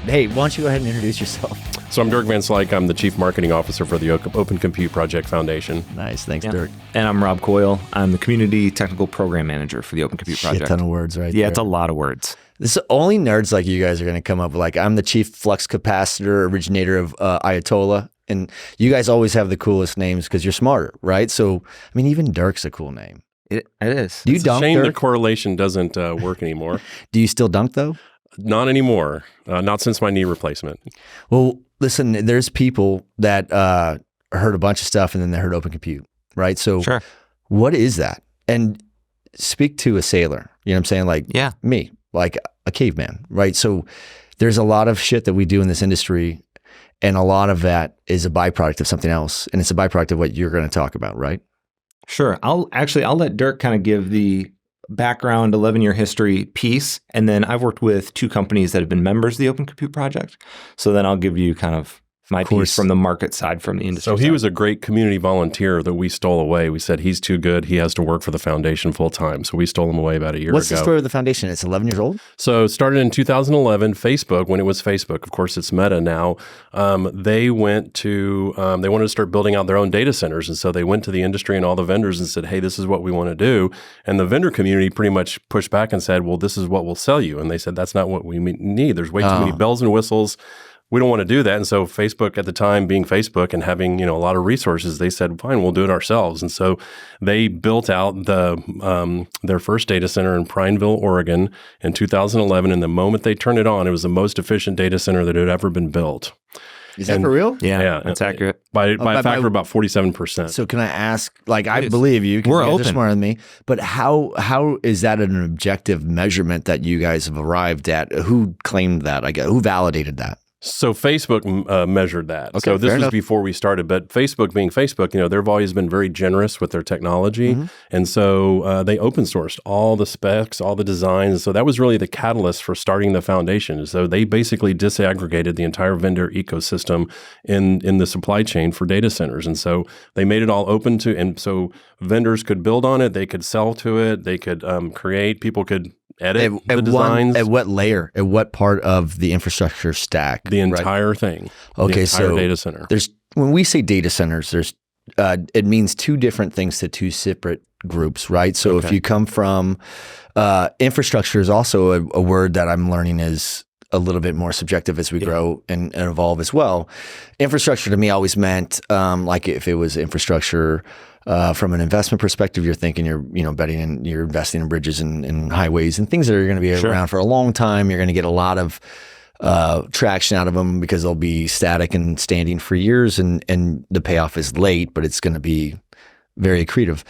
Hey, why don't you go ahead and introduce yourself? So I'm Dirk Slyke. I'm the Chief Marketing Officer for the Open Compute Project Foundation. Nice. Thanks, Dirk. And I'm Rob Coyle. I'm the Community Technical Program Manager for the Open Compute Project. Shit ton of words right Yeah, there. it's a lot of words. This is only nerds like you guys are going to come up with. Like, I'm the chief flux capacitor originator of Ayatollah. And you guys always have the coolest names because you're smarter, right? So, I mean, even Dirk's a cool name. It is. Do you It's dunk, a shame Dirk? the correlation doesn't work anymore. Do you still dunk, though? Not anymore. Not since my knee replacement. Well, listen, there's people that heard a bunch of stuff and then they heard Open Compute, right? So Sure. what is that? And speak to a sailor, you know what I'm saying? Like me, like a caveman, right? So there's a lot of shit that we do in this industry, and a lot of that is a byproduct of something else. And it's a byproduct of what you're going to talk about, right? Sure. I'll let Dirk kind of give the background 11-year history piece. And then I've worked with 2 companies that have been members of the Open Compute Project. So then I'll give you kind of my piece from the market side, from the industry So he side. was a great community volunteer that we stole away. We said, he's too good. He has to work for the foundation full time. So we stole him away about a year ago. What's the story of the foundation? It's 11 years old? So it started in 2011, Facebook, when it was Facebook. Of course, it's Meta now. They wanted to start building out their own data centers. And so they went to the industry and all the vendors and said, hey, this is what we want to do. And the vendor community pretty much pushed back and said, well, this is what we'll sell you. And they said, that's not what we need. There's way too many bells and whistles. We don't want to do that. And so Facebook at the time, being Facebook and having, a lot of resources, they said, fine, we'll do it ourselves. And so they built out their first data center in Prineville, Oregon in 2011. And the moment they turned it on, it was the most efficient data center that had ever been built. Is that for real? Yeah, that's accurate. By a factor of about 47%. So can I ask, like, I believe you, 'cause We're you guys are open. smarter than me, but how is that an objective measurement that you guys have arrived at? Who claimed that? Who validated that? So Facebook measured that. Okay, So this fair was enough. before we started, but Facebook being Facebook, they've always been very generous with their technology. Mm-hmm. And so they open sourced all the specs, all the designs. So that was really the catalyst for starting the foundation. So they basically disaggregated the entire vendor ecosystem in the supply chain for data centers. And so they made it all open to, and so vendors could build on it, they could sell to it, they could create, people could edit the designs. At what layer? At what part of the infrastructure stack? The entire thing. Okay, the entire so data center. When we say data centers, there's it means 2 different things to 2 separate groups, right? So if you come from infrastructure is also a word that I'm learning is a little bit more subjective as we grow and evolve as well. Infrastructure to me always meant like if it was infrastructure from an investment perspective, you're thinking you're betting and you're investing in bridges and highways and things that are going to be around for a long time. You're going to get a lot of traction out of them because they'll be static and standing for years, and the payoff is late, but it's going to be very accretive.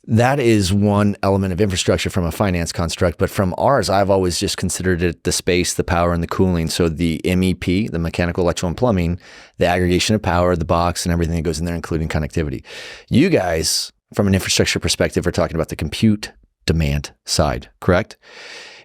That is one element of infrastructure from a finance construct, but from ours, I've always just considered it the space, the power, and the cooling. So the MEP, the mechanical, electrical, and plumbing, the aggregation of power, the box, and everything that goes in there, including connectivity. You guys, from an infrastructure perspective, are talking about the compute demand side, correct?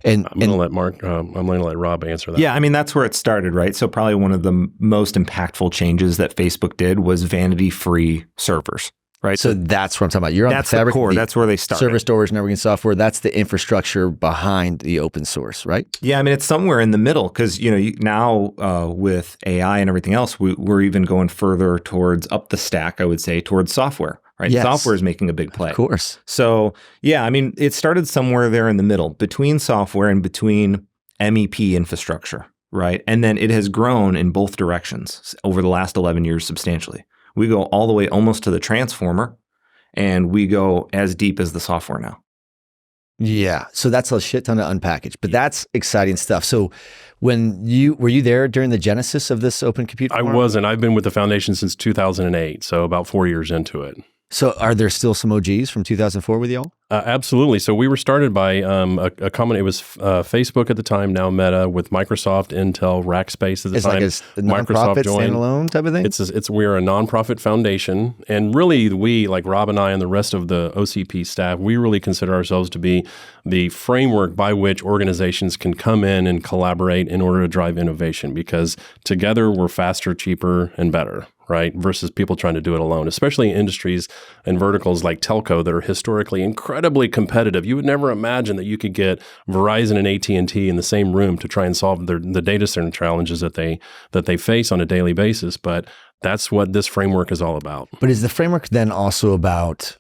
And I'm going to let Rob answer that. Yeah, I mean, that's where it started, right? So probably one of the most impactful changes that Facebook did was vanity-free servers, right? So that's what I'm talking about. You're on that's the fabric, the core. That's where they started. Server storage, networking software. That's the infrastructure behind the open source, right? Yeah, I mean, it's somewhere in the middle because, now with AI and everything else, we're even going further towards up the stack, I would say, towards software, right? Yes. Software is making a big play. Of course. So, yeah, I mean, it started somewhere there in the middle between software and between MEP infrastructure, right? And then it has grown in both directions over the last 11 years substantially. We go all the way almost to the transformer, and we go as deep as the software now. Yeah. So that's a shit ton to unpackage, but that's exciting stuff. So were you there during the genesis of this Open Compute? I wasn't. I've been with the foundation since 2008, so about 4 years into it. So are there still some OGs from 2004 with y'all? Absolutely. So we were started by a common, it was Facebook at the time, now Meta, with Microsoft, Intel, Rackspace at the time. It's like a nonprofit standalone type of thing? We're a nonprofit foundation. And really we, like Rob and I and the rest of the OCP staff, we really consider ourselves to be the framework by which organizations can come in and collaborate in order to drive innovation, because together we're faster, cheaper, and better. right? Versus people trying to do it alone, especially in industries and verticals like telco that are historically incredibly competitive. You would never imagine that you could get Verizon and AT&T in the same room to try and solve the data center challenges that they face on a daily basis. But that's what this framework is all about. But is the framework then also about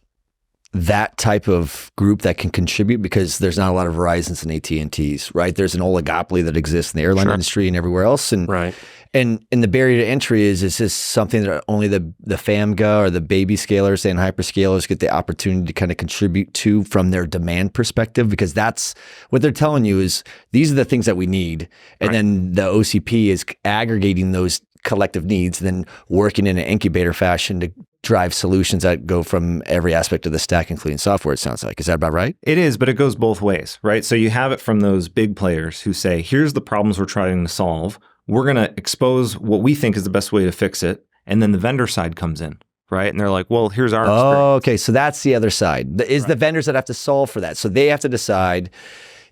that type of group that can contribute? Because there's not a lot of Verizons and AT&Ts, right? There's an oligopoly that exists in the airline industry and everywhere else. And right. And the barrier to entry is this something that only the FAMGA or the baby scalers and hyperscalers get the opportunity to kind of contribute to from their demand perspective? Because that's what they're telling you is these are the things that we need. And then the OCP is aggregating those collective needs, then working in an incubator fashion to drive solutions that go from every aspect of the stack, including software, it sounds like. Is that about right? It is, but it goes both ways, right? So you have it from those big players who say, here's the problems we're trying to solve. We're going to expose what we think is the best way to fix it. And then the vendor side comes in, right? And they're like, well, here's our experience. Oh, okay. So that's the other side. Is the vendors that have to solve for that. So they have to decide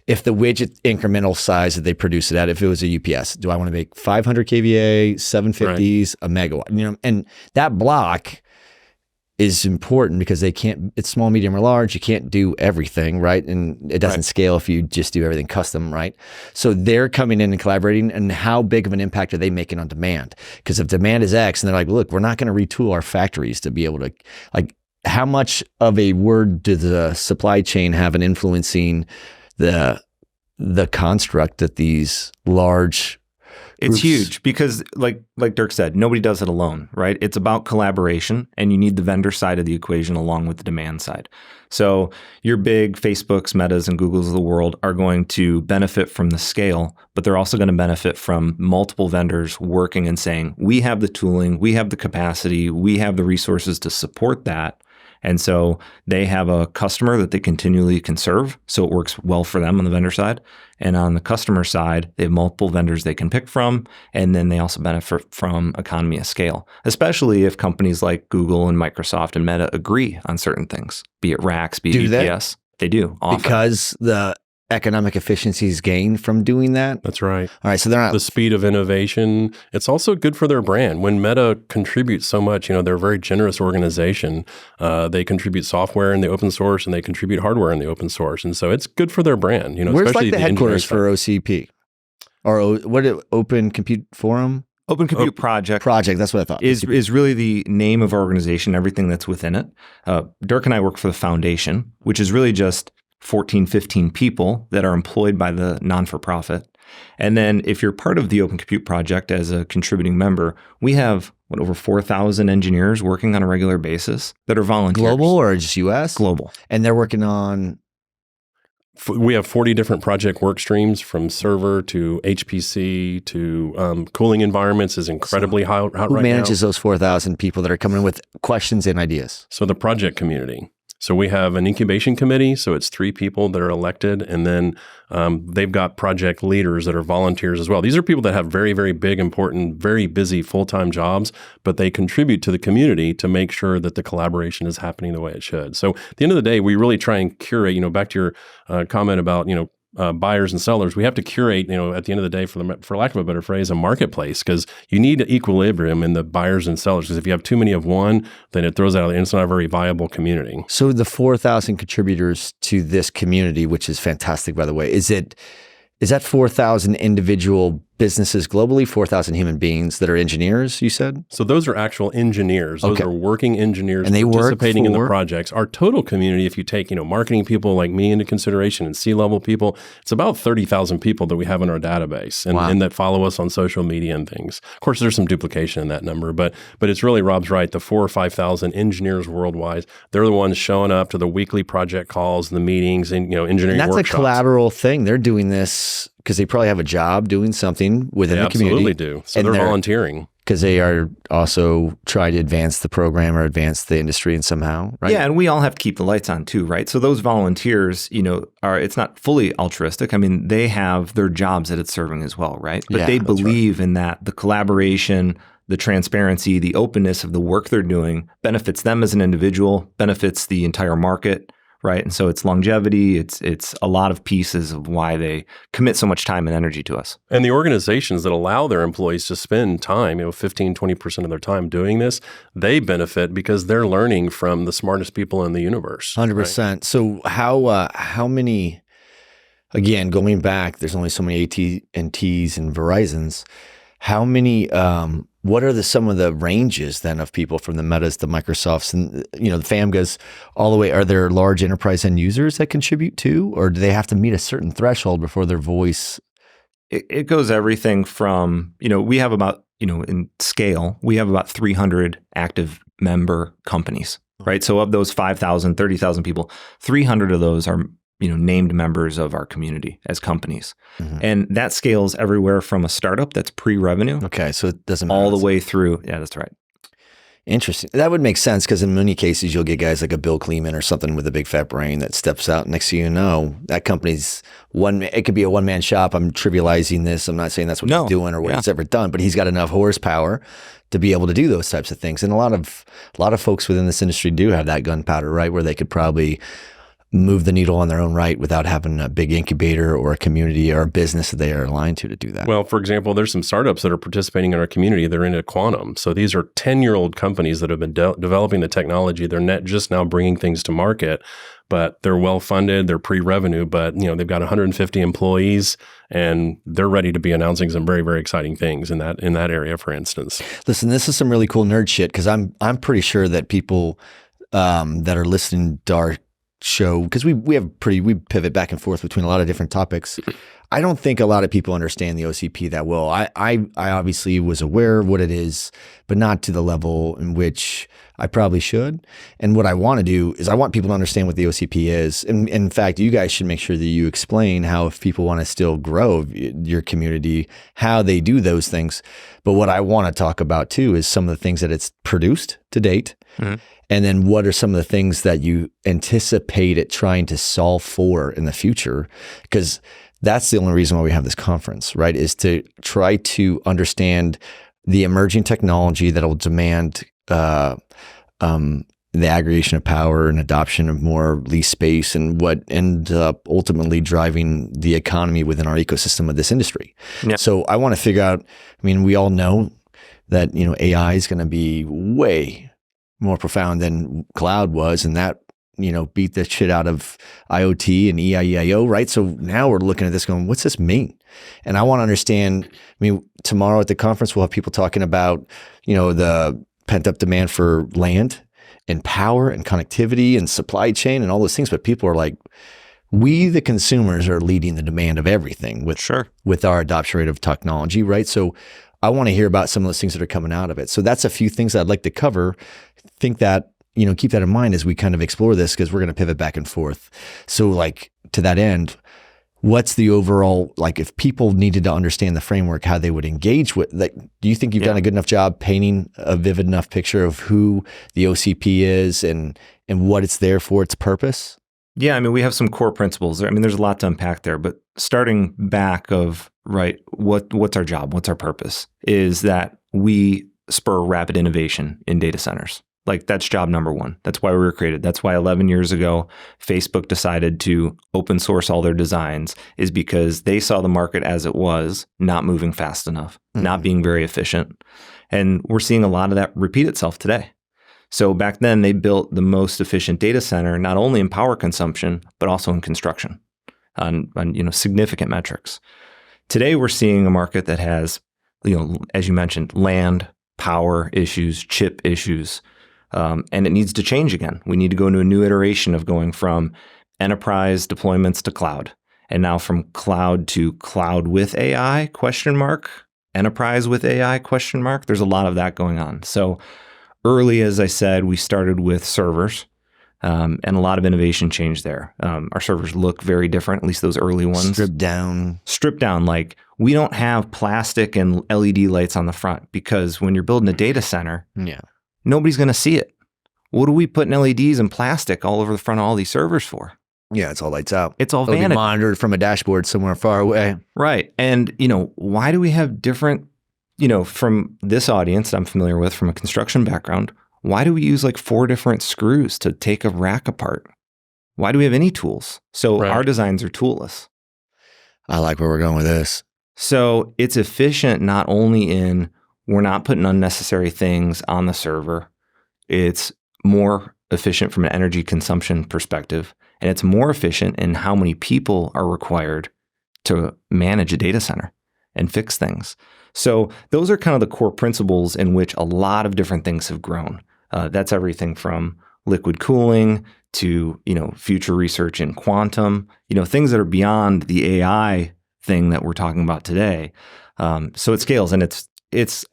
if the widget incremental size that they produce it at, if it was a UPS, do I want to make 500 kVA, 750s, a megawatt? And that block is important because they can't, it's small, medium, or large. You can't do everything, right? And it doesn't scale if you just do everything custom, right? So they're coming in and collaborating, and how big of an impact are they making on demand? Because if demand is X, and they're like, look, we're not going to retool our factories to be able to, like, how much of a word does the supply chain have in influencing the construct that these large It's huge because like Dirk said, nobody does it alone, right? It's about collaboration, and you need the vendor side of the equation along with the demand side. So your big Facebooks, Metas, and Googles of the world are going to benefit from the scale, but they're also going to benefit from multiple vendors working and saying, we have the tooling, we have the capacity, we have the resources to support that. And so they have a customer that they continually can serve, so it works well for them on the vendor side. And on the customer side, they have multiple vendors they can pick from, and then they also benefit from economy of scale, especially if companies like Google and Microsoft and Meta agree on certain things, be it racks, be it UPS. They do often. Because the economic efficiencies gained from doing that? That's right. All right, so they're not... The speed of innovation. It's also good for their brand. When Meta contributes so much, they're a very generous organization. They contribute software in the open source, and they contribute hardware in the open source. And so it's good for their brand. Where's especially like the headquarters for OCP? Or what is it, Open Compute Forum? Open Compute Project. That's what I thought. Is really the name of our organization, everything that's within it. Dirk and I work for the foundation, which is really just 14, 15 people that are employed by the non-for-profit. And then if you're part of the Open Compute Project as a contributing member, we have over 4,000 engineers working on a regular basis that are volunteers. Global or just US? Global. And they're working on... We have 40 different project work streams, from server to HPC to cooling environments is incredibly hot right now. Who manages those 4,000 people that are coming in with questions and ideas? So the project community. So we have an incubation committee, so it's 3 people that are elected, and then they've got project leaders that are volunteers as well. These are people that have very, very big, important, very busy full-time jobs, but they contribute to the community to make sure that the collaboration is happening the way it should. So at the end of the day, we really try and curate, back to your comment about, buyers and sellers, we have to curate, at the end of the day, for lack of a better phrase, a marketplace, because you need equilibrium in the buyers and sellers. Because if you have too many of one, then it throws out, and it's not a very viable community. So the 4,000 contributors to this community, which is fantastic, by the way, is that 4,000 individual businesses globally, 4,000 human beings that are engineers, you said? So those are actual engineers. Those are working engineers, and they participating in the projects. Our total community, if you take, marketing people like me into consideration and C-level people, it's about 30,000 people that we have in our database and that follow us on social media and things. Of course, there's some duplication in that number, but it's really, Rob's right, the 4,000 or 5,000 engineers worldwide, they're the ones showing up to the weekly project calls and the meetings and, engineering workshops. That's a collateral thing. They're doing this because they probably have a job doing something within the community. Absolutely do. So they're volunteering. Because they are also trying to advance the program or advance the industry in somehow, right? Yeah, and we all have to keep the lights on too, right? So those volunteers, it's not fully altruistic. I mean, they have their jobs that it's serving as well, right? But they believe in that, the collaboration, the transparency, the openness of the work they're doing benefits them as an individual, benefits the entire market, right? And so it's longevity, it's a lot of pieces of why they commit so much time and energy to us. And the organizations that allow their employees to spend time, 15, 20% of their time doing this, they benefit because they're learning from the smartest people in the universe. 100%. Right? So how many, again, going back, there's only so many AT&Ts and Verizons. How many, what are some of the ranges then of people from the Metas, the Microsofts, and the FAMGAs all the way? Are there large enterprise end users that contribute too, or do they have to meet a certain threshold before their voice? It goes everything from, we have about, in scale, we have about 300 active member companies, right? So of those 5,000, 30,000 people, 300 of those are named members of our community as companies. Mm-hmm. And that scales everywhere from a startup that's pre-revenue. Okay, so it doesn't matter. All the way through. Yeah, that's right. Interesting. That would make sense because in many cases, you'll get guys like a Bill Kleeman or something with a big fat brain that steps out. Next thing you know, that company's it could be a one-man shop. I'm trivializing this. I'm not saying that's what he's doing or what he's ever done, but he's got enough horsepower to be able to do those types of things. And a lot of folks within this industry do have that gunpowder, right, where they could probably move the needle on their own right without having a big incubator or a community or a business that they are aligned to do that. Well, for example, there's some startups that are participating in our community. They're into quantum. So these are 10-year-old companies that have been developing the technology. They're just now bringing things to market, but they're well-funded. They're pre-revenue, but they've got 150 employees and they're ready to be announcing some very, very exciting things in that area, for instance. Listen, this is some really cool nerd shit because I'm pretty sure that people that are listening to our show, because we pivot back and forth between a lot of different topics. I don't think a lot of people understand the OCP that well. I obviously was aware of what it is, but not to the level in which I probably should. And what I want to do is I want people to understand what the OCP is. And in fact, you guys should make sure that you explain how, if people want to still grow your community, how they do those things. But what I want to talk about too is some of the things that it's produced to date. Mm-hmm. And then what are some of the things that you anticipate it trying to solve for in the future? Because that's the only reason why we have this conference, right? Is to try to understand the emerging technology that will demand the aggregation of power and adoption of more lease space, and what ends up ultimately driving the economy within our ecosystem of this industry. Yeah. So I want to figure out, we all know that, AI is going to be way more profound than cloud was, and that, beat the shit out of IoT and EIEIO, right? So now we're looking at this going, what's this mean? And I want to understand, tomorrow at the conference, we'll have people talking about, the pent up demand for land and power and connectivity and supply chain and all those things. But people are like, we, the consumers, are leading the demand of everything with our adoption rate of technology, right? So I want to hear about some of those things that are coming out of it. So that's a few things I'd like to cover. Think that, keep that in mind as we kind of explore this, because we're going to pivot back and forth. So to that end, what's the overall, if people needed to understand the framework, how they would engage with, do you think you've done a good enough job painting a vivid enough picture of who the OCP is and what it's there for, its purpose? Yeah, we have some core principles. There's a lot to unpack there, but starting back of, right, what's our job? What's our purpose? Is that we spur rapid innovation in data centers. That's job number one. That's why we were created. That's why 11 years ago, Facebook decided to open source all their designs, is because they saw the market as it was, not moving fast enough, not being very efficient. And we're seeing a lot of that repeat itself today. So back then, they built the most efficient data center, not only in power consumption, but also in construction on significant metrics. Today, we're seeing a market that has, as you mentioned, land, power issues, chip issues, and it needs to change again. We need to go into a new iteration of going from enterprise deployments to cloud, and now from cloud to cloud with AI, ? Enterprise with AI, ? There's a lot of that going on. So early, as I said, we started with servers, and a lot of innovation changed there. Our servers look very different, at least those early ones. Stripped down. We don't have plastic and LED lights on the front, because when you're building a data center, nobody's going to see it. What are we putting LEDs and plastic all over the front of all these servers for? Yeah, it's all lights out. It's all vanity. Monitored from a dashboard somewhere far away. Right. And, why do we have different, from this audience that I'm familiar with from a construction background, why do we use 4 different screws to take a rack apart? Why do we have any tools? So Right. our designs are toolless. I like where we're going with this. So it's efficient not only in we're not putting unnecessary things on the server, it's more efficient from an energy consumption perspective, and it's more efficient in how many people are required to manage a data center and fix things. So those are kind of the core principles in which a lot of different things have grown. That's everything from liquid cooling to, future research in quantum, things that are beyond the AI thing that we're talking about today. So it scales, and it's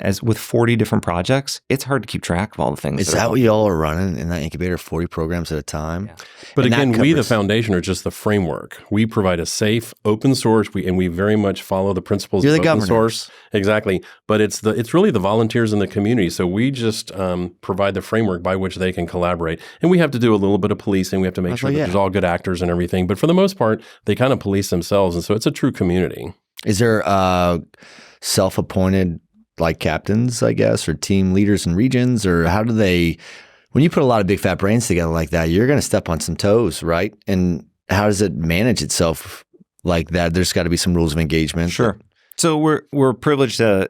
as with 40 different projects, it's hard to keep track of all the things. Is that what y'all are running in that incubator, 40 programs at a time? Yeah. But And again, that we, the covers- foundation, are just the framework. We provide a safe, open source, and we very much follow the principles You're of the open governors. source. Exactly. But it's really the volunteers in the community. So we just provide the framework by which they can collaborate. And we have to do a little bit of policing. We have to make sure that there's all good actors and everything. But for the most part, they kind of police themselves. And so it's a true community. Is there self-appointed like captains, I guess, or team leaders in regions, or how do they, when you put a lot of big fat brains together like that, you're going to step on some toes, right? And how does it manage itself like that? There's got to be some rules of engagement. Sure. So we're privileged to,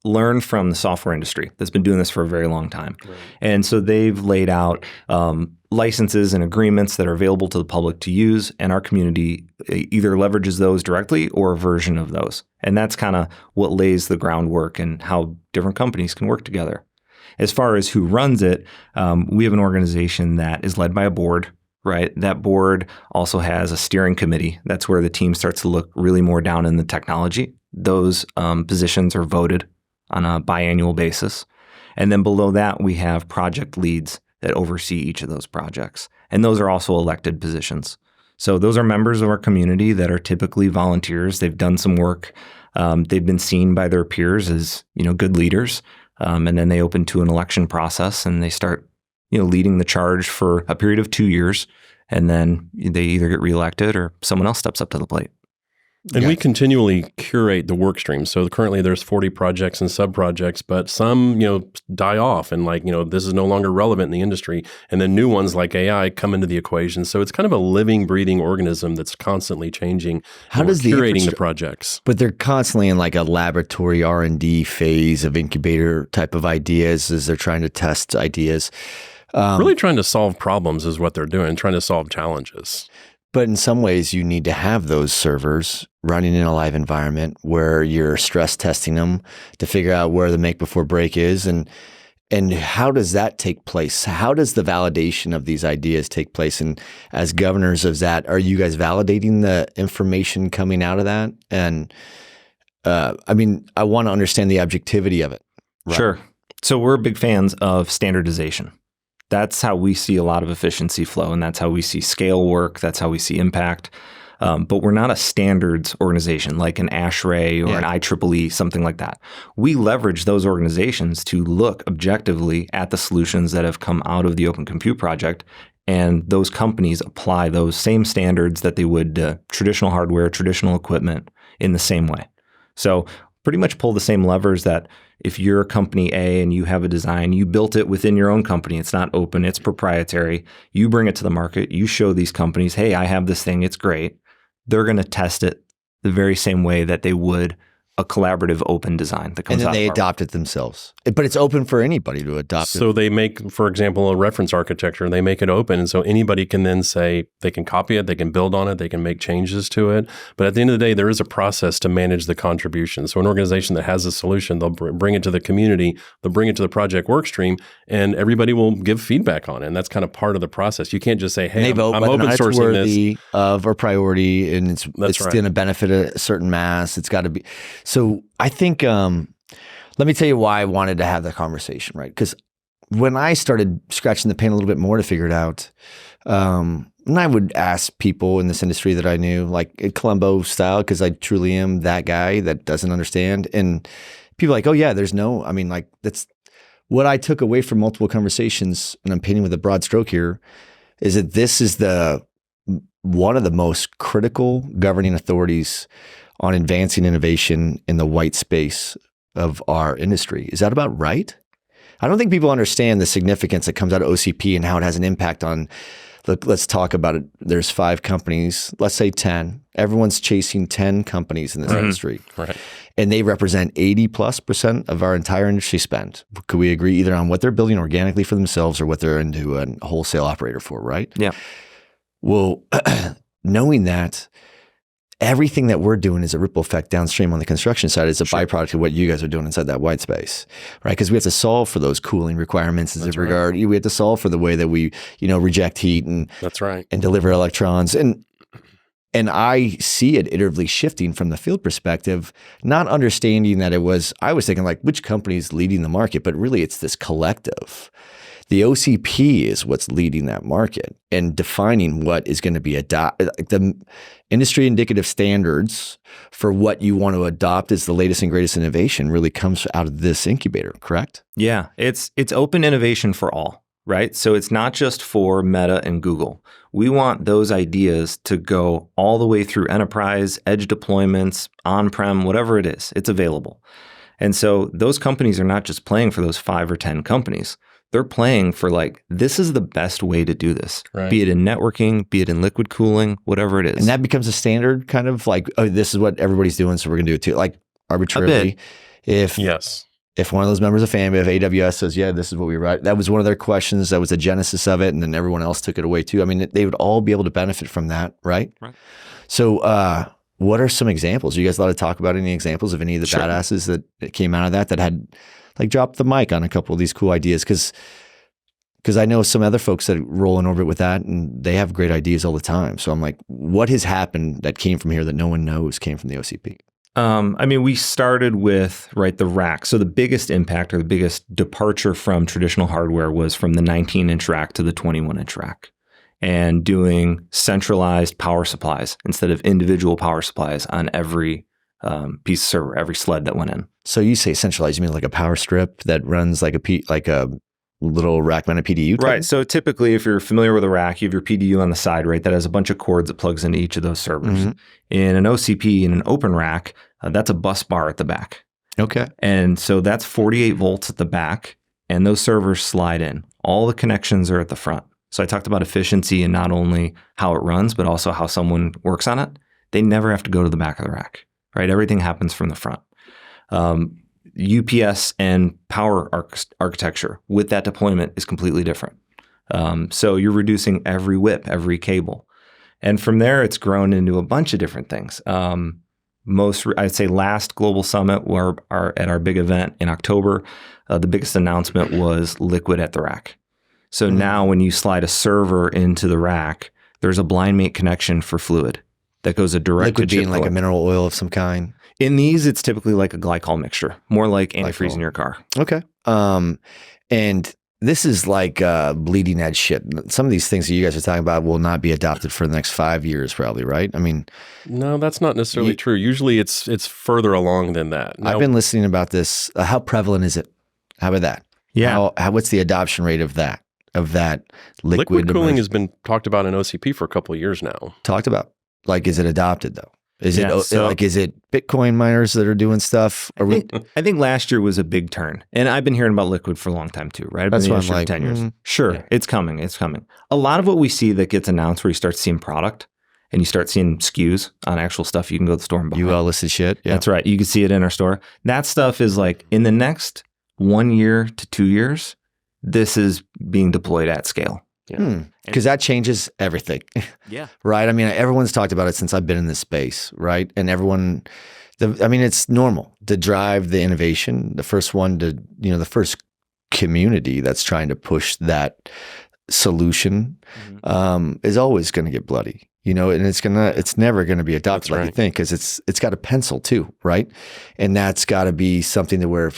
learn from the software industry that's been doing this for a very long time. Right. And so they've laid out licenses and agreements that are available to the public to use, and our community either leverages those directly or a version of those. And that's kind of what lays the groundwork and how different companies can work together. As far as who runs it, we have an organization that is led by a board, right? That board also has a steering committee. That's where the team starts to look really more down in the technology. Those positions are voted on a biannual basis. And then below that, we have project leads that oversee each of those projects. And those are also elected positions. So those are members of our community that are typically volunteers. They've done some work. They've been seen by their peers as, good leaders. And then they open to an election process and they start, leading the charge for a period of 2 years. And then they either get reelected or someone else steps up to the plate. And we continually curate the work streams. So currently there's 40 projects and sub-projects, but some, die off and this is no longer relevant in the industry. And then new ones like AI come into the equation. So it's kind of a living, breathing organism that's constantly changing. How does the curating the projects? But they're constantly in like a laboratory R&D phase of incubator type of ideas as they're trying to test ideas. Really trying to solve problems is what they're doing, trying to solve challenges. But in some ways, you need to have those servers running in a live environment where you're stress testing them to figure out where the make before break is. And how does that take place? How does the validation of these ideas take place? And as governors of that, are you guys validating the information coming out of that? And I want to understand the objectivity of it. Right? Sure. So we're big fans of standardization. That's how we see a lot of efficiency flow, and that's how we see scale work. That's how we see impact. But we're not a standards organization like an ASHRAE or an IEEE, something like that. We leverage those organizations to look objectively at the solutions that have come out of the Open Compute Project, and those companies apply those same standards that they would to traditional hardware, traditional equipment in the same way. So pretty much pull the same levers that if you're company A and you have a design, you built it within your own company. It's not open, it's proprietary. You bring it to the market. You show these companies, hey, I have this thing. It's great. They're going to test it the very same way that they would a collaborative open design that comes out. And then they adopt it themselves. But it's open for anybody to adopt it. So they make, for example, a reference architecture, and they make it open. And so anybody can then say they can copy it, they can build on it, they can make changes to it. But at the end of the day, there is a process to manage the contribution. So an organization that has a solution, they'll bring it to the community, they'll bring it to the project work stream, and everybody will give feedback on it. And that's kind of part of the process. You can't just say, hey, I'm open sourcing this. Of a priority, and it's going to benefit a certain mass. It's got to be. So I think, let me tell you why I wanted to have that conversation, right? Because when I started scratching the paint a little bit more to figure it out, and I would ask people in this industry that I knew, like Columbo style, because I truly am that guy that doesn't understand. And people are like, oh yeah, that's what I took away from multiple conversations, and I'm painting with a broad stroke here, is that this is one of the most critical governing authorities on advancing innovation in the white space of our industry. Is that about right? I don't think people understand the significance that comes out of OCP and how it has an impact on look, let's talk about it. There's 5 companies, let's say 10. Everyone's chasing 10 companies in this industry. Right. And they represent 80+% of our entire industry spend. Could we agree either on what they're building organically for themselves or what they're into a wholesale operator for, right? Yeah. Well, knowing that, everything that we're doing is a ripple effect downstream on the construction side. It's a byproduct of what you guys are doing inside that white space, right? Because we have to solve for those cooling requirements in this regard. We have to solve for the way that we, reject heat and That's right. and deliver electrons. And I see it iteratively shifting from the field perspective, not understanding that I was thinking like, which company is leading the market? But really it's this collective. The OCP is what's leading that market and defining what is going to be the industry indicative standards for what you want to adopt as the latest and greatest innovation really comes out of this incubator, correct? Yeah, it's open innovation for all, right? So it's not just for Meta and Google. We want those ideas to go all the way through enterprise, edge deployments, on-prem, whatever it is, it's available. And so those companies are not just playing for those 5 or 10 companies. They're playing for like, this is the best way to do this, Right. Be it in networking, be it in liquid cooling, whatever it is. And that becomes a standard kind of like, oh, this is what everybody's doing, so we're going to do it too. Like arbitrarily, if one of those members of FAMI, if AWS says, yeah, this is what we write, that was one of their questions, that was the genesis of it, and then everyone else took it away too. I mean, they would all be able to benefit from that, right? Right. So what are some examples? You guys allowed to talk about any examples of any of the Sure. badasses that came out of that had like dropped the mic on a couple of these cool ideas? Because I know some other folks that roll in orbit with that and they have great ideas all the time. So I'm like, what has happened that came from here that no one knows came from the OCP? We started with, the rack. So the biggest impact or the biggest departure from traditional hardware was from the 19-inch rack to the 21-inch rack and doing centralized power supplies instead of individual power supplies on every piece of server, every sled that went in. So you say centralized, you mean like a power strip that runs like a little rack-mounted PDU type? Right. So typically, if you're familiar with a rack, you have your PDU on the side, right? That has a bunch of cords that plugs into each of those servers. Mm-hmm. In an OCP, in an open rack, that's a bus bar at the back. Okay. And so that's 48 volts at the back, and those servers slide in. All the connections are at the front. So I talked about efficiency and not only how it runs, but also how someone works on it. They never have to go to the back of the rack, right? Everything happens from the front. UPS and power architecture with that deployment is completely different. So you're reducing every whip, every cable. And from there, it's grown into a bunch of different things. I'd say last Global Summit, at our big event in October, the biggest announcement was liquid at the rack. So now when you slide a server into the rack, there's a blind mate connection for fluid that goes a direct liquid to chip being like a mineral oil of some kind. In these, it's typically like a glycol mixture, more like antifreeze in your car. Okay. And this is like bleeding edge shit. Some of these things that you guys are talking about will not be adopted for the next 5 years, probably, right? I mean, no, that's not necessarily true. Usually, it's further along than that. I've been listening about this. How prevalent is it? How about that? Yeah. What's the adoption rate of that liquid cooling has been talked about in OCP for a couple of years now. Talked about. Like, is it adopted though? Is it Bitcoin miners that are doing stuff? I think last year was a big turn, and I've been hearing about liquid for a long time too. Right? That's why I'm like 10 years. Sure, it's coming. It's coming. A lot of what we see that gets announced, where you start seeing product and you start seeing SKUs on actual stuff, you can go to the store and buy. You listed shit. Yeah, that's right. You can see it in our store. That stuff is like in the next 1 year to 2 years, this is being deployed at scale. Yeah. Because that changes everything. Yeah. Right? I mean, everyone's talked about it since I've been in this space, right? And it's normal to drive the innovation. The first the first community that's trying to push that solution is always going to get bloody, and it's never going to be adopted like you think, because it's got a pencil too, right? And that's got to be something to where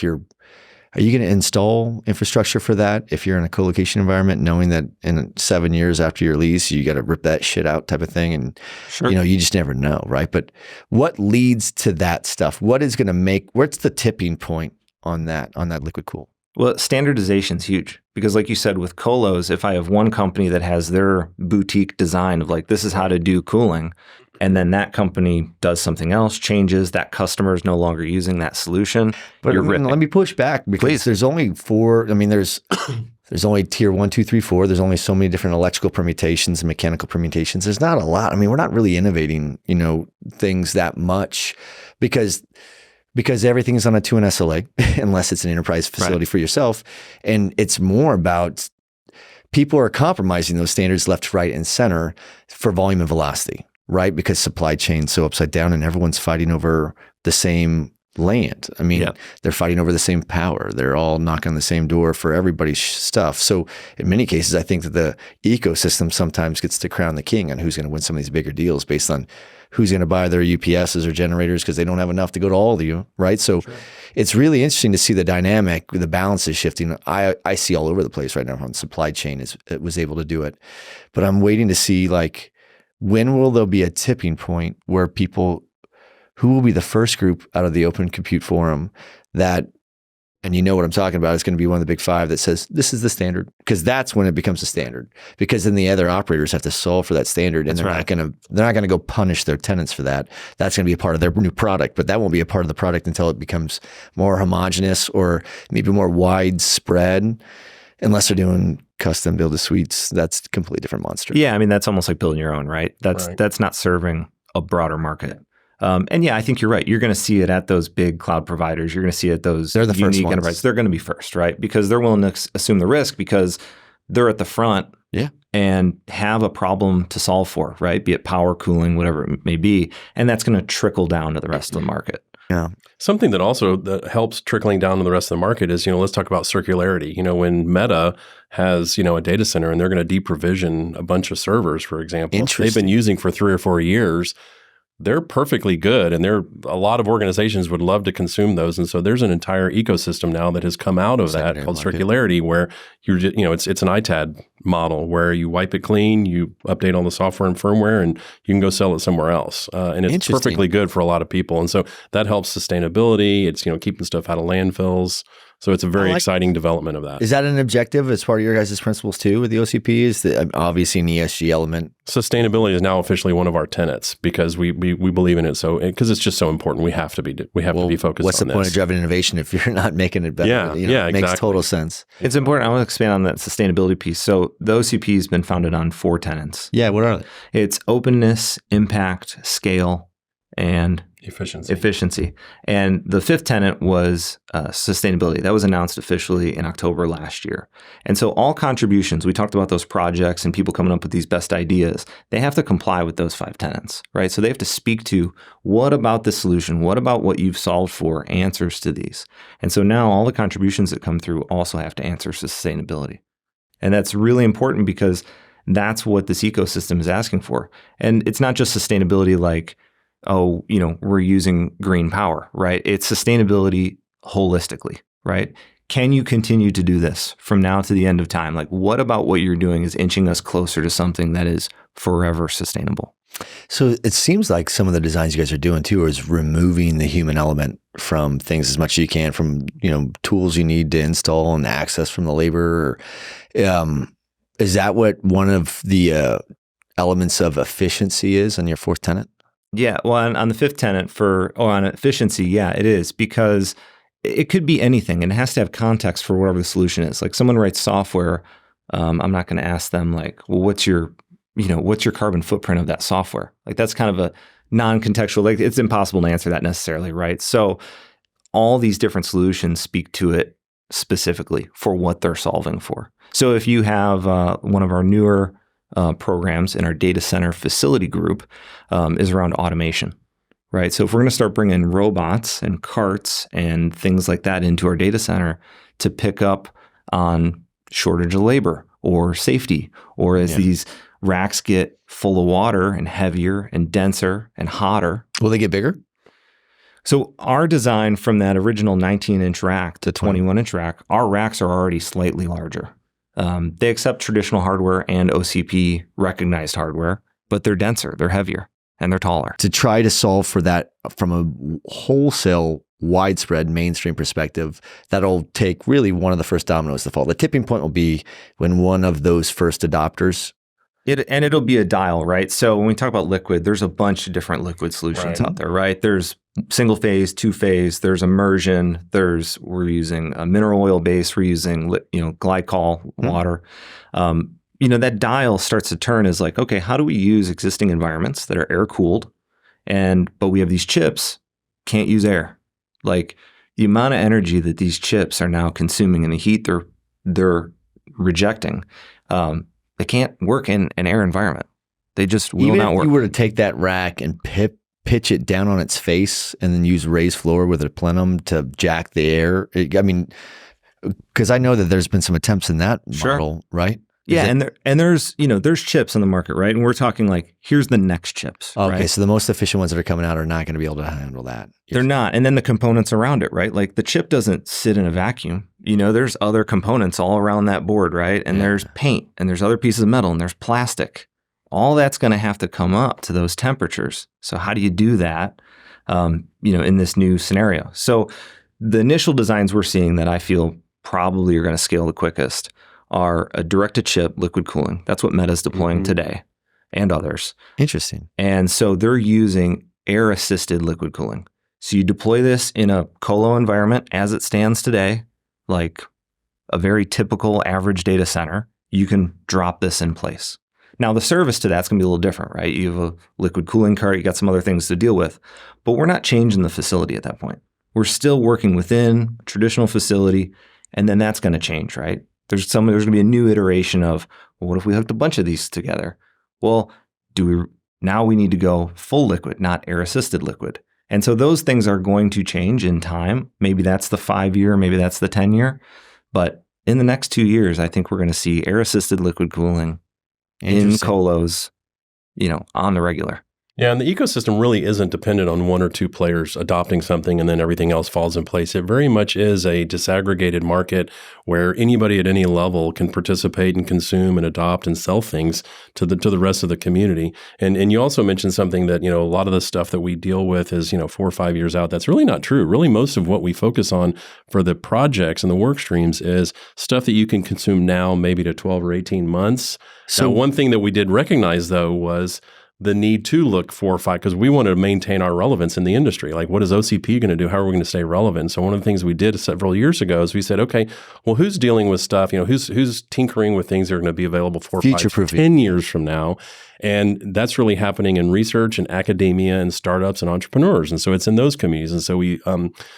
are you going to install infrastructure for that if you're in a co-location environment, knowing that in 7 years after your lease, you got to rip that shit out type of thing? And, sure. You just never know, right? But what leads to that stuff? What's the tipping point on that liquid cool? Well, standardization's huge because, like you said, with colos, if I have one company that has their boutique design of like, this is how to do cooling, and then that company does something else, changes, that customer is no longer using that solution. But let me push back, because there's only there's There's only tier 1, 2, 3, 4. There's only so many different electrical permutations and mechanical permutations. There's not a lot. I mean, we're not really innovating, things that much because everything is on a 2N SLA unless it's an enterprise facility for yourself. And it's more about people are compromising those standards left, right, and center for volume and velocity, right? Because supply chain's so upside down and everyone's fighting over the same land. I mean, they're fighting over the same power. They're all knocking on the same door for everybody's stuff. So in many cases, I think that the ecosystem sometimes gets to crown the king on who's going to win some of these bigger deals based on who's going to buy their UPSs or generators because they don't have enough to go to all of you, right? So it's really interesting to see the dynamic, the balance is shifting. I see all over the place right now how the supply chain was able to do it. But I'm waiting to see when will there be a tipping point where who will be the first group out of the Open Compute Forum that, and you know what I'm talking about, it's going to be one of the big five that says, this is the standard. Because that's when it becomes a standard. Because then the other operators have to solve for that standard and they're not going to go punish their tenants for that. That's going to be a part of their new product, but that won't be a part of the product until it becomes more homogenous or maybe more widespread. Unless they're doing custom build-to-suites, that's a completely different monster. Yeah, I mean, that's almost like building your own, right? That's not serving a broader market. And yeah, I think you're right. You're going to see it at those big cloud providers. You're going to see it at those they're the unique first enterprises. They're going to be first, right? Because they're willing to assume the risk because they're at the front and have a problem to solve for, right? Be it power, cooling, whatever it may be. And that's going to trickle down to the rest of the market. Yeah. Something that also that helps trickling down to the rest of the market is, let's talk about circularity. When Meta has, a data center and they're going to deprovision a bunch of servers, for example, they've been using for 3 or 4 years. They're perfectly good, and a lot of organizations would love to consume those. And so there's an entire ecosystem now that has come out of that called circularity, where you're just, it's an ITAD model where you wipe it clean, you update all the software and firmware, and you can go sell it somewhere else. And it's perfectly good for a lot of people. And so that helps sustainability. It's keeping stuff out of landfills. So it's a very exciting development of that. Is that an objective as part of your guys' principles too with the OCP? Is that obviously an ESG element? Sustainability is now officially one of our tenets because we believe in it. So because it's just so important, we have to be focused on this. What's the point of driving innovation if you're not making it better? It makes total sense. It's important. I want to expand on that sustainability piece. So the OCP has been founded on 4 tenets. Yeah, what are they? It's openness, impact, scale, and efficiency. And the 5th tenet was sustainability. That was announced officially in October last year. And so all contributions, we talked about those projects and people coming up with these best ideas, they have to comply with those 5 tenets, right? So they have to speak to what about the solution, what about what you've solved for answers to these. And so now all the contributions that come through also have to answer sustainability. And that's really important because that's what this ecosystem is asking for. And it's not just sustainability like, we're using green power, right? It's sustainability holistically, right? Can you continue to do this from now to the end of time? Like, what about what you're doing is inching us closer to something that is forever sustainable? So it seems like some of the designs you guys are doing too is removing the human element from things as much as you can, from, tools you need to install and access from the labor. Is that what one of the elements of efficiency is on your 4th tenet? Yeah, well, on the 5th tenet on efficiency, yeah, it is, because it could be anything and it has to have context for whatever the solution is. Like someone writes software, I'm not going to ask them like, well, what's your carbon footprint of that software? Like that's kind of a non-contextual, like it's impossible to answer that necessarily, right? So all these different solutions speak to it specifically for what they're solving for. So if you have one of our newer programs in our data center facility group is around automation, right? So if we're going to start bringing robots and carts and things like that into our data center to pick up on shortage of labor or safety, or as these racks get full of water and heavier and denser and hotter. Will they get bigger? So our design from that original 19-inch rack to 21-inch rack, our racks are already slightly larger. They accept traditional hardware and OCP recognized hardware, but they're denser, they're heavier, and they're taller. To try to solve for that from a wholesale, widespread, mainstream perspective, that'll take really one of the first dominoes to fall. The tipping point will be when one of those first adopters It'll be a dial, right? So when we talk about liquid, there's a bunch of different liquid solutions out there, right? There's single phase, two phase, there's immersion, we're using a mineral oil base, we're using, glycol, water. That dial starts to turn as like, okay, how do we use existing environments that are air cooled? But we have these chips, can't use air. Like the amount of energy that these chips are now consuming and the heat they're rejecting, they can't work in an air environment. They just will not work. If you were to take that rack and pitch it down on its face and then use raised floor with a plenum to jack the air, because I know that there's been some attempts in that model, right? And there's chips on the market, right? And we're talking like, here's the next chips. Okay, right? so the most efficient ones that are coming out are not going to be able to handle that. They're not. And then the components around it, right? Like the chip doesn't sit in a vacuum. There's other components all around that board, right? And there's paint and there's other pieces of metal and there's plastic. All that's going to have to come up to those temperatures. So how do you do that, in this new scenario? So the initial designs we're seeing that I feel probably are going to scale the quickest are a direct-to-chip liquid cooling. That's what Meta's deploying today and others. Interesting. And so they're using air-assisted liquid cooling. So you deploy this in a colo environment as it stands today, like a very typical average data center. You can drop this in place. Now, the service to that's going to be a little different, right? You have a liquid cooling cart, you got some other things to deal with, but we're not changing the facility at that point. We're still working within a traditional facility, and then that's going to change, right? There's going to be a new iteration of, well, what if we hooked a bunch of these together? Well, now we need to go full liquid, not air-assisted liquid. And so those things are going to change in time. Maybe that's the 5-year, maybe that's the 10-year. But in the next 2 years, I think we're going to see air-assisted liquid cooling in colos, on the regular. Yeah, and the ecosystem really isn't dependent on one or two players adopting something and then everything else falls in place. It very much is a disaggregated market where anybody at any level can participate and consume and adopt and sell things to the rest of the community. And you also mentioned something that, a lot of the stuff that we deal with is, 4 or 5 years out. That's really not true. Really, most of what we focus on for the projects and the work streams is stuff that you can consume now, maybe to 12 or 18 months. So one thing that we did recognize, though, was the need to look 4 or 5, because we want to maintain our relevance in the industry. Like, what is OCP going to do? How are we going to stay relevant? So one of the things we did several years ago is we said, okay, well, who's dealing with stuff? Who's tinkering with things that are going to be available 4, 5, 10 years from now? And that's really happening in research and academia and startups and entrepreneurs. And so it's in those communities. And so we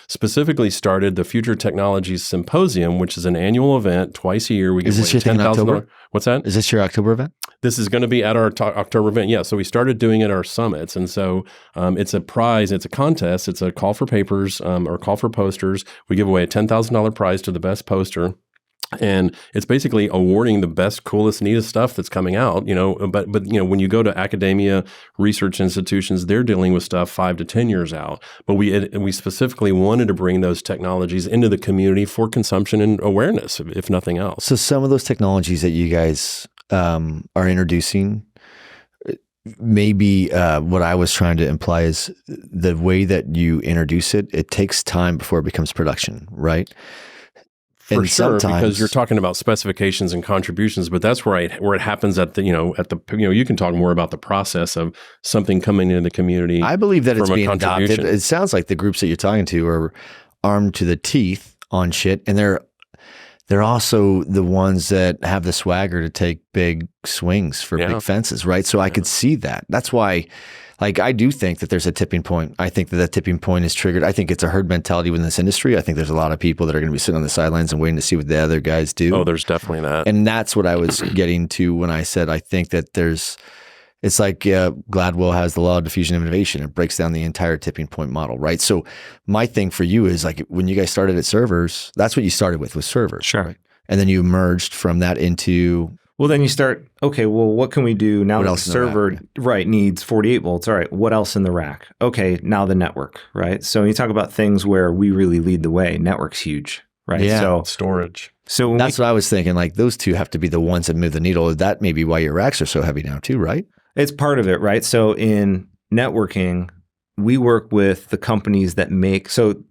specifically started the Future Technologies Symposium, which is an annual event twice a year. We give away $10,000. What's that? Is this your October event? This is going to be at our October event. Yeah. So we started doing it at our summits. And so it's a prize. It's a contest. It's a call for papers or call for posters. We give away a $10,000 prize to the best poster. And it's basically awarding the best, coolest, neatest stuff that's coming out, but when you go to academia, research institutions, they're dealing with stuff 5 to 10 years out. But we specifically wanted to bring those technologies into the community for consumption and awareness, if nothing else. So some of those technologies that you guys are introducing, maybe what I was trying to imply is the way that you introduce it, it takes time before it becomes production, right? For sure, because you're talking about specifications and contributions, but that's where it happens at the you can talk more about the process of something coming into the community. I believe that it's being adopted. It sounds like the groups that you're talking to are armed to the teeth on shit, and they're also the ones that have the swagger to take big swings for big fences, right? So I could see that. That's why. Like, I do think that there's a tipping point. I think that tipping point is triggered. I think it's a herd mentality within this industry. I think there's a lot of people that are going to be sitting on the sidelines and waiting to see what the other guys do. Oh, there's definitely that. And that's what I was getting to when I said I think that it's like Gladwell has the law of diffusion of innovation. It breaks down the entire tipping point model, right? So my thing for you is like when you guys started at servers, that's what you started with servers. Sure. Right? And then you merged from that into... Well, then you start, okay, well, what can we do now that the server, needs 48 volts? All right, what else in the rack? Okay, now the network, right? So when you talk about things where we really lead the way, network's huge, right? Yeah. So storage. So that's what I was thinking, like those two have to be the ones that move the needle. That may be why your racks are so heavy now too, right? It's part of it, right? So in networking, we work with the companies that make, so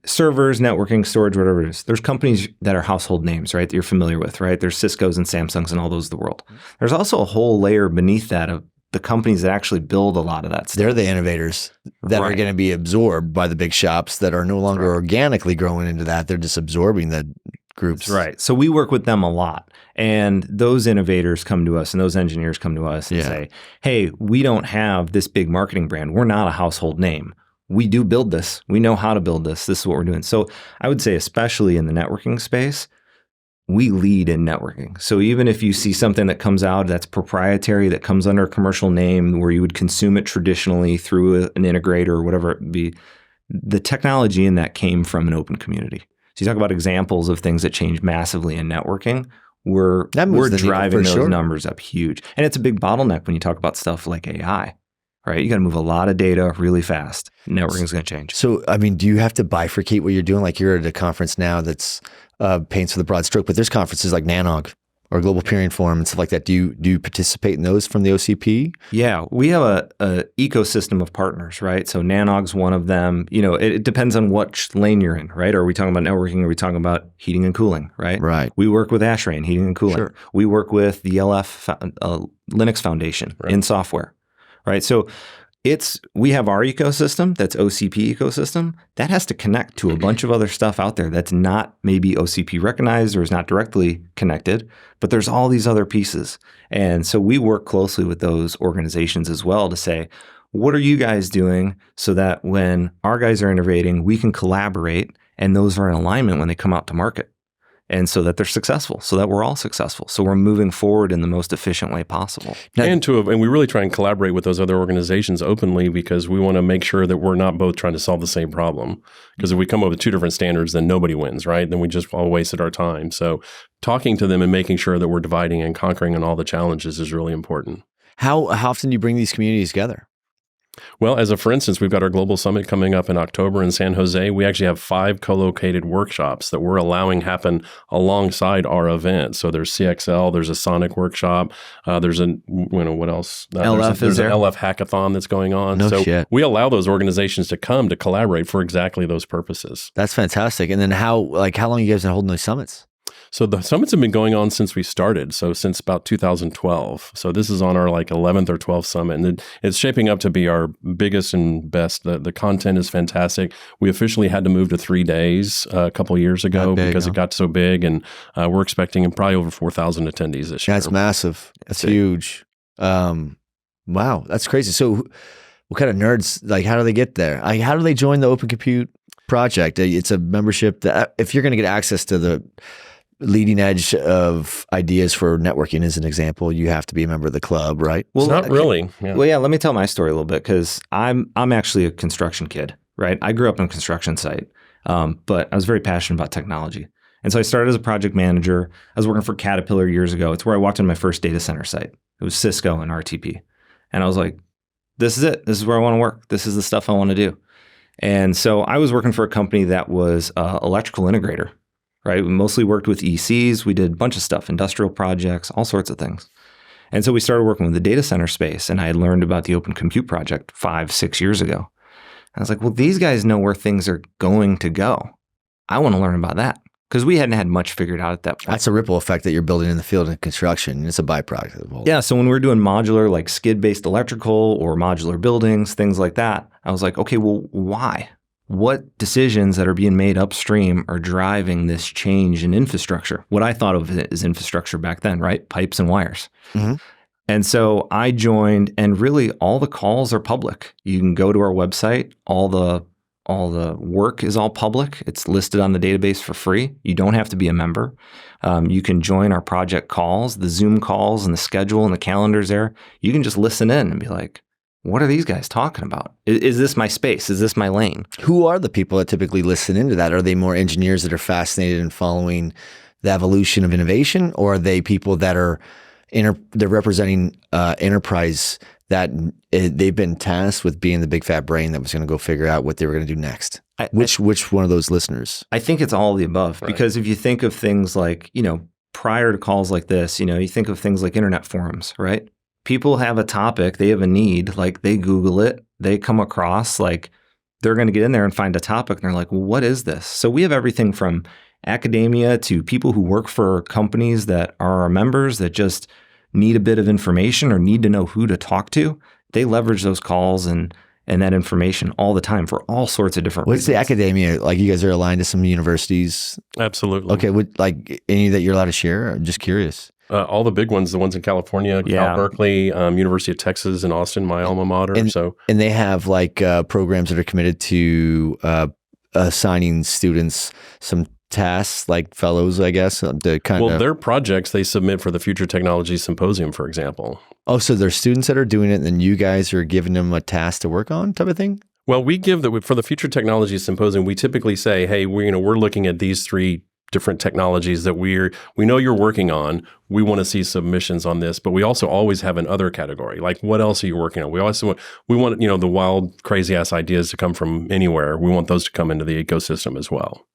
servers, networking, storage, whatever it is. There's companies that are household names, right, that you're familiar with, right? There's Cisco's and Samsung's and all those of the world. There's also a whole layer beneath that of the companies that actually build a lot of that stuff. They're the innovators that Right. are going to be absorbed by the big shops that are no longer organically growing into that. They're just absorbing the groups. That's right. So we work with them a lot. And those innovators come to us and those engineers come to us and say, hey, we don't have this big marketing brand. We're not a household name. We do build this. We know how to build this. This is what we're doing. So I would say, especially in the networking space, we lead in networking. So even if you see something that comes out that's proprietary, that comes under a commercial name where you would consume it traditionally through an integrator or whatever it be, the technology in that came from an open community. So you talk about examples of things that changed massively in networking. We're driving those numbers up huge. And it's a big bottleneck when you talk about stuff like AI, right? You got to move a lot of data really fast. Networking's going to change. So, I mean, do you have to bifurcate what you're doing? Like you're at a conference now that's paints with a broad stroke, but there's conferences like NANOG or Global Peering Forum and stuff like that. Do you participate in those from the OCP? Yeah, we have a ecosystem of partners, right? So NANOG's one of them. You know, it depends on which lane you're in, right? Are we talking about networking? Or are we talking about heating and cooling, right? Right. We work with ASHRAE, heating and cooling. Sure. We work with the Linux Foundation in software, right? So we have our ecosystem, that's OCP ecosystem, that has to connect to a bunch of other stuff out there that's not maybe OCP recognized or is not directly connected, but there's all these other pieces. And so we work closely with those organizations as well to say, what are you guys doing so that when our guys are innovating, we can collaborate and those are in alignment when they come out to market. And so that they're successful, so that we're all successful. So we're moving forward in the most efficient way possible. And we really try and collaborate with those other organizations openly because we want to make sure that we're not both trying to solve the same problem. Because if we come up with two different standards, then nobody wins, right? Then we just all wasted our time. So talking to them and making sure that we're dividing and conquering on all the challenges is really important. How often do you bring these communities together? Well, for instance, we've got our global summit coming up in October in San Jose. We actually have 5 co-located workshops that we're allowing happen alongside our event. So there's CXL, there's a Sonic workshop, there's what else? There's an LF hackathon that's going on. No shit. We allow those organizations to come to collaborate for exactly those purposes. That's fantastic. And then how long you guys been holding those summits? So the summits have been going on since we started, so since about 2012. So this is on our 11th or 12th summit, and it's shaping up to be our biggest and best. The content is fantastic. We officially had to move to 3 days a couple years ago because it got so big, and we're expecting probably over 4,000 attendees this year. That's massive. That's huge. Wow, that's crazy. So what kind of nerds, how do they get there? How do they join the Open Compute project? It's a membership that if you're going to get access to the leading edge of ideas for networking as an example, you have to be a member of the club, right? Well, not really. Yeah. Well, yeah, let me tell my story a little bit because I'm actually a construction kid, right? I grew up on a construction site, but I was very passionate about technology. And so I started as a project manager. I was working for Caterpillar years ago. It's where I walked in my first data center site. It was Cisco and RTP. And I was like, this is it. This is where I want to work. This is the stuff I want to do. And so I was working for a company that was electrical integrator. Right, we mostly worked with ECs. We did a bunch of stuff, industrial projects, all sorts of things. And so we started working with the data center space, and I had learned about the Open Compute project 5-6 years ago. I was like, well, these guys know where things are going to go. I want to learn about that because we hadn't had much figured out at that point. That's a ripple effect that you're building in the field of construction. It's a byproduct of the whole. Yeah, so when we were doing modular, skid-based electrical or modular buildings, things like that, I was like, okay, well, why? What decisions that are being made upstream are driving this change in infrastructure? What I thought of as infrastructure back then, right? Pipes and wires. Mm-hmm. And so I joined, and really all the calls are public. You can go to our website. All the work is all public. It's listed on the database for free. You don't have to be a member. You can join our project calls, the Zoom calls and the schedule and the calendars there. You can just listen in and be like, what are these guys talking about? Is this my space? Is this my lane? Who are the people that typically listen into that? Are they more engineers that are fascinated in following the evolution of innovation, or are they people that are they're representing enterprise that they've been tasked with being the big fat brain that was going to go figure out what they were going to do next? Which one of those listeners? I think it's all of the above, right? Because if you think of things like, prior to calls like this, you think of things like internet forums, right? People have a topic, they have a need, they Google it, they come across they're going to get in there and find a topic and they're like, well, what is this? So we have everything from academia to people who work for companies that are our members that just need a bit of information or need to know who to talk to. They leverage those calls and that information all the time for all sorts of different reasons. What's the academia? Like you guys are aligned to some universities? Absolutely. Okay. Like any that you're allowed to share? I'm just curious. All the big ones, the ones in California, Cal Berkeley, University of Texas in Austin, my alma mater. And they have like programs that are committed to assigning students some tasks, like fellows, I guess. Their projects they submit for the Future Technology Symposium, for example. Oh, so there's students that are doing it, and then you guys are giving them a task to work on, type of thing. Well, we give for the Future Technology Symposium. We typically say, hey, we're looking at these 3 different technologies that we know you're working on. We want to see submissions on this, but we also always have an other category. Like, what else are you working on? We want the wild, crazy ass ideas to come from anywhere. We want those to come into the ecosystem as well.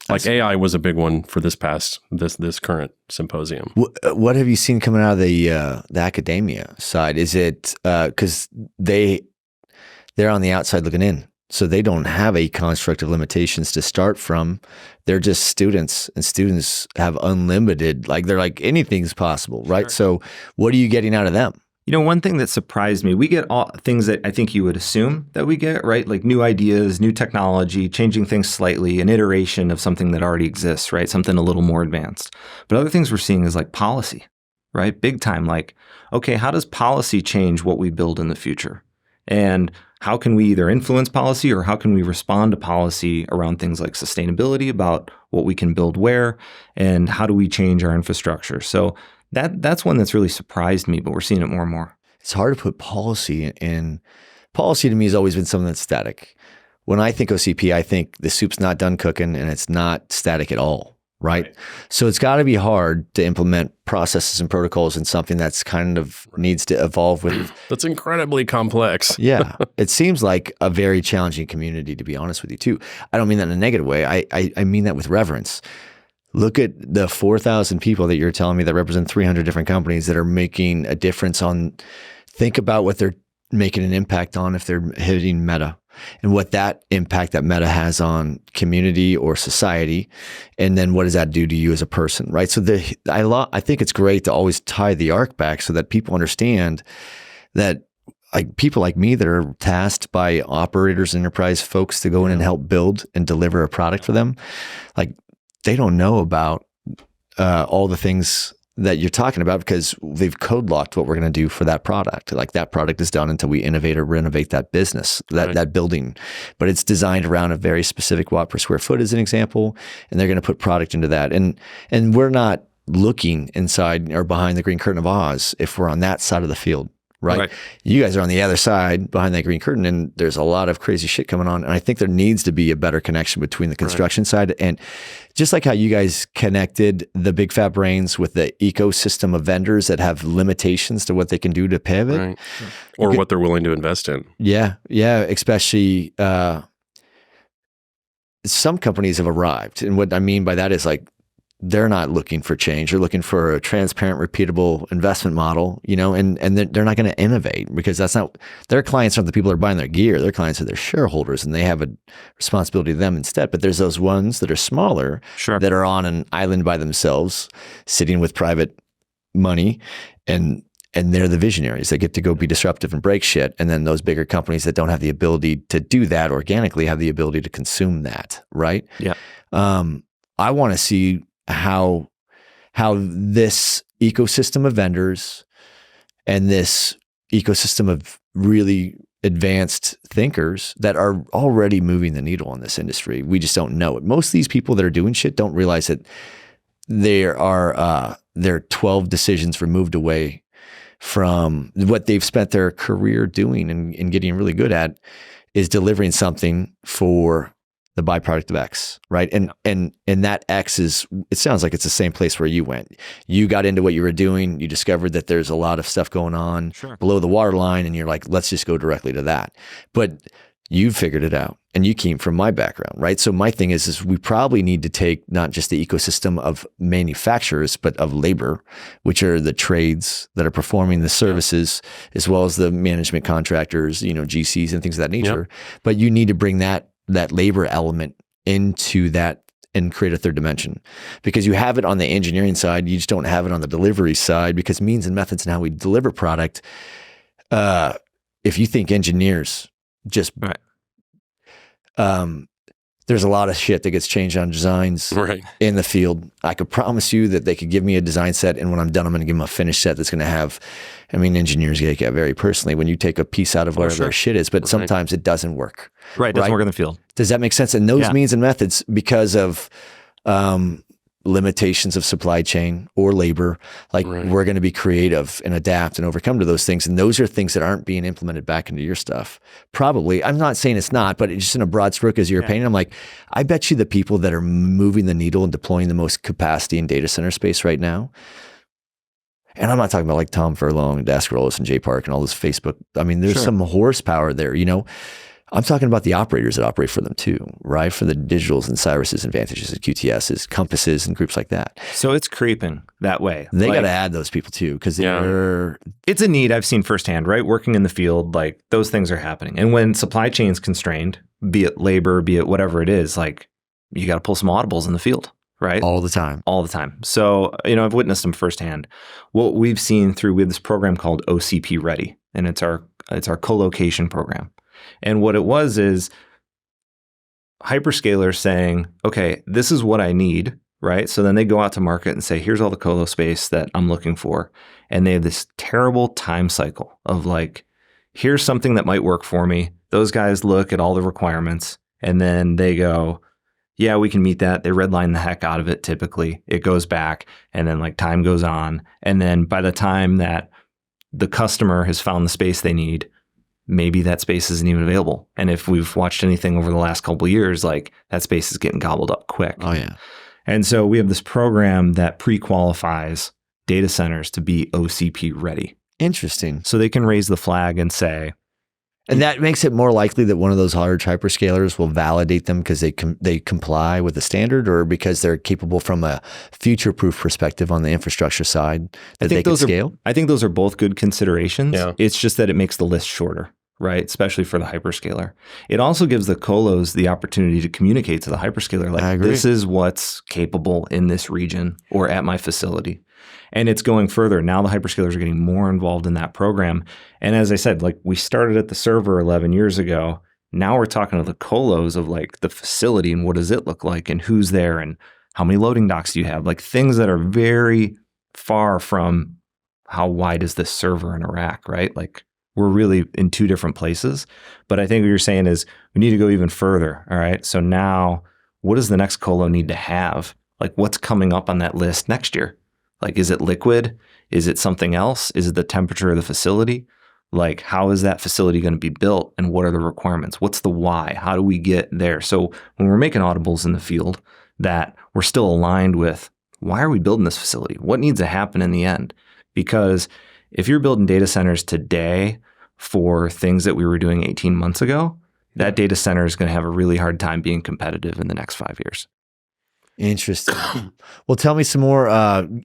Like AI was a big one for this current symposium. What have you seen coming out of the academia side? Is it because they're on the outside looking in, so they don't have a construct of limitations to start from. They're just students, and students have unlimited. Like they're like anything's possible, right? Sure. So what are you getting out of them? One thing that surprised me, we get all things that I think you would assume that we get, right? Like new ideas, new technology, changing things slightly, an iteration of something that already exists, right? Something a little more advanced. But other things we're seeing is like policy, right? Big time. Like, okay, how does policy change what we build in the future? And how can we either influence policy or how can we respond to policy around things like sustainability, about what we can build where, and how do we change our infrastructure? So that's one that's really surprised me, but we're seeing it more and more. It's hard to put policy in. Policy to me has always been something that's static. When I think OCP, I think the soup's not done cooking and it's not static at all, right? So it's got to be hard to implement processes and protocols in something that's kind of needs to evolve with. That's incredibly complex. Yeah. It seems like a very challenging community, to be honest with you, too. I don't mean that in a negative way. I mean that with reverence. Look at the 4,000 people that you're telling me that represent 300 different companies that are making a difference on, think about what they're making an impact on if they're hitting Meta and what that impact that Meta has on community or society. And then what does that do to you as a person, right? So I think it's great to always tie the arc back so that people understand that like people like me that are tasked by operators, enterprise folks to go in and help build and deliver a product for them, like, they don't know about all the things that you're talking about because they've code locked what we're going to do for that product. Like that product is done until we innovate or renovate that business, that building. But it's designed around a very specific watt per square foot as an example, and they're going to put product into that. And we're not looking inside or behind the green curtain of Oz if we're on that side of the field. Right? You guys are on the other side behind that green curtain, and there's a lot of crazy shit coming on. And I think there needs to be a better connection between the construction side and just like how you guys connected the big fat brains with the ecosystem of vendors that have limitations to what they can do to pivot. Or what they're willing to invest in. Yeah. Especially some companies have arrived. And what I mean by that is like, they're not looking for change. They're looking for a transparent, repeatable investment model, and they're not going to innovate because that's not, their clients aren't the people that are buying their gear. Their clients are their shareholders and they have a responsibility to them instead. But there's those ones that are smaller that are on an island by themselves, sitting with private money and they're the visionaries that get to go be disruptive and break shit. And then those bigger companies that don't have the ability to do that organically have the ability to consume that. Right. Yeah. I want to see how this ecosystem of vendors and this ecosystem of really advanced thinkers that are already moving the needle on this industry. We just don't know it. Most of these people that are doing shit don't realize that they're 12 decisions removed away from what they've spent their career doing and getting really good at is delivering something for the byproduct of X, right? And that X is, it sounds like it's the same place where you went. You got into what you were doing. You discovered that there's a lot of stuff going on below the waterline and you're like, let's just go directly to that. But You figured it out, and you came from my background, right? So my thing is we probably need to take not just the ecosystem of manufacturers, but of labor, which are the trades that are performing the services, as well as the management contractors, GCs and things of that nature. Yep. But you need to bring that labor element into that and create a third dimension, because you have it on the engineering side. You just don't have it on the delivery side, because means and methods and how we deliver product. If you think engineers just right. There's a lot of shit that gets changed on designs in the field. I could promise you that they could give me a design set, and when I'm done, I'm going to give them a finished set that's going to have, engineers get very personally when you take a piece out of whatever their shit is, but sometimes it doesn't work. Right. It doesn't work in the field. Does that make sense? And those means and methods, because of limitations of supply chain or labor, we're going to be creative and adapt and overcome to those things. And those are things that aren't being implemented back into your stuff. Probably. I'm not saying it's not, but just in a broad stroke as your opinion, I'm like, I bet you the people that are moving the needle and deploying the most capacity in data center space right now, and I'm not talking about like Tom Furlong, Daskarolus, and Jay Park and all this Facebook. There's some horsepower there, I'm talking about the operators that operate for them too, right? For the Digitals and Cyruses and Vantages and QTSs, Compasses and groups like that. So it's creeping that way. They got to add those people too, because it's a need I've seen firsthand, right? Working in the field, those things are happening. And when supply chain's constrained, be it labor, be it whatever it is, you got to pull some audibles in the field, right? All the time. All the time. So, I've witnessed them firsthand. What we've seen we have this program called OCP Ready, and it's our co-location program. And what it was is hyperscalers saying, okay, this is what I need, right? So then they go out to market and say, here's all the colo space that I'm looking for. And they have this terrible time cycle of here's something that might work for me. Those guys look at all the requirements and then they go, yeah, we can meet that. They redline the heck out of it. Typically it goes back, and then time goes on. And then by the time that the customer has found the space they need, maybe that space isn't even available. And if we've watched anything over the last couple of years, that space is getting gobbled up quick. Oh, yeah. And so we have this program that pre-qualifies data centers to be OCP ready. Interesting. So they can raise the flag and say... And that makes it more likely that one of those large hyperscalers will validate them because they comply with the standard, or because they're capable from a future-proof perspective on the infrastructure side that they can scale? I think those are both good considerations. Yeah. It's just that it makes the list shorter, right? Especially for the hyperscaler. It also gives the colos the opportunity to communicate to the hyperscaler, this is what's capable in this region or at my facility. And it's going further. Now the hyperscalers are getting more involved in that program. And as I said, we started at the server 11 years ago. Now we're talking to the colos of the facility and what does it look like and who's there and how many loading docks do you have? Things that are very far from how wide is this server in a rack, right? We're really in two different places. But I think what you're saying is we need to go even further. All right. So now what does the next colo need to have? What's coming up on that list next year? Is it liquid? Is it something else? Is it the temperature of the facility? How is that facility going to be built, and what are the requirements? What's the why? How do we get there? So when we're making audibles in the field, that we're still aligned with, why are we building this facility? What needs to happen in the end? Because if you're building data centers today for things that we were doing 18 months ago, that data center is going to have a really hard time being competitive in the next 5 years. Interesting. Well, tell me some more.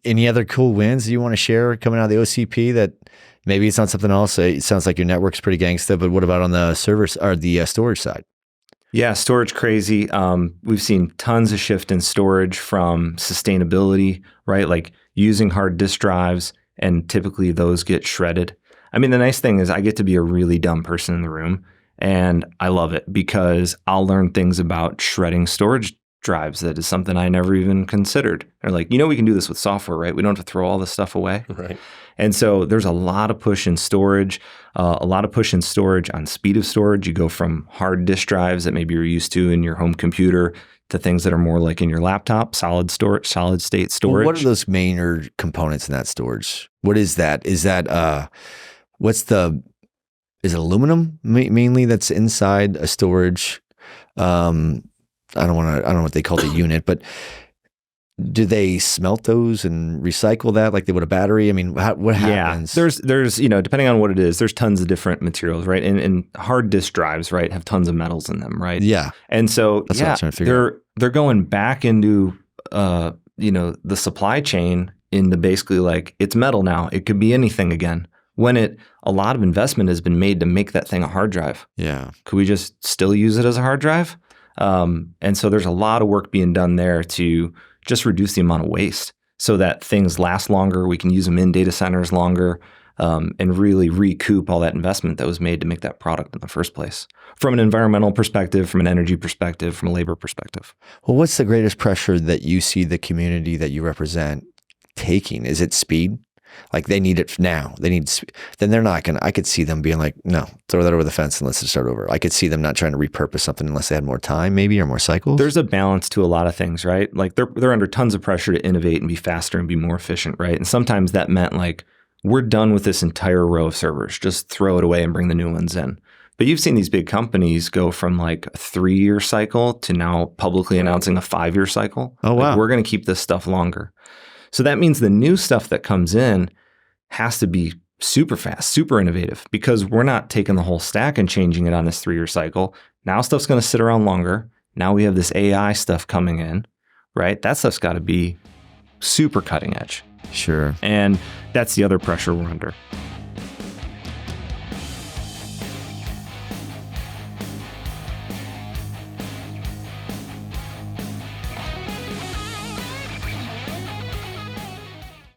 Any other cool wins you want to share coming out of the OCP that maybe it's on something else? It sounds like your network's pretty gangsta, but what about on the servers or the storage side? Yeah, storage crazy. We've seen tons of shift in storage from sustainability, right? Using hard disk drives, and typically those get shredded. The nice thing is I get to be a really dumb person in the room, and I love it because I'll learn things about shredding storage drives that is something I never even considered. They're we can do this with software, right? We don't have to throw all this stuff away. Right. And so there's a lot of push in storage, on speed of storage. You go from hard disk drives that maybe you're used to in your home computer to things that are more like in your laptop, solid state storage. Well, what are those major components in that storage? What is that? Is that, is it aluminum mainly that's inside a storage? I don't know what they call the unit, but do they smelt those and recycle that like they would a battery? I mean, what happens? Yeah, there's depending on what it is, there's tons of different materials, right? And hard disk drives, right, have tons of metals in them, right? Yeah. And so That's what I'm trying to figure out. they're going back into the supply chain into basically like it's metal now. It could be anything again. When a lot of investment has been made to make that thing a hard drive. Yeah. Could we just still use it as a hard drive? And so there's a lot of work being done there to just reduce the amount of waste so that things last longer. We can use them in data centers longer and really recoup all that investment that was made to make that product in the first place. From an environmental perspective, from an energy perspective, from a labor perspective. Well, what's the greatest pressure that you see the community that you represent taking? Is it speed? Like they need it now. Then they're not going to, I could see them being like, no, throw that over the fence and let's just start over. I could see them not trying to repurpose something unless they had more time maybe or more cycles. There's a balance to a lot of things, right? Like they're under tons of pressure to innovate and be faster and be more efficient, right? And sometimes that meant like, we're done with this entire row of servers. Just throw it away and bring the new ones in. But you've seen these big companies go from like a 3-year cycle to now publicly announcing a 5-year cycle. Oh, wow. Like, we're going to keep this stuff longer. So that means the new stuff that comes in has to be super fast, super innovative, because we're not taking the whole stack and changing it on this 3-year cycle. Now stuff's going to sit around longer. Now we have this AI stuff coming in, right? That stuff's got to be super cutting edge. Sure. And that's the other pressure we're under.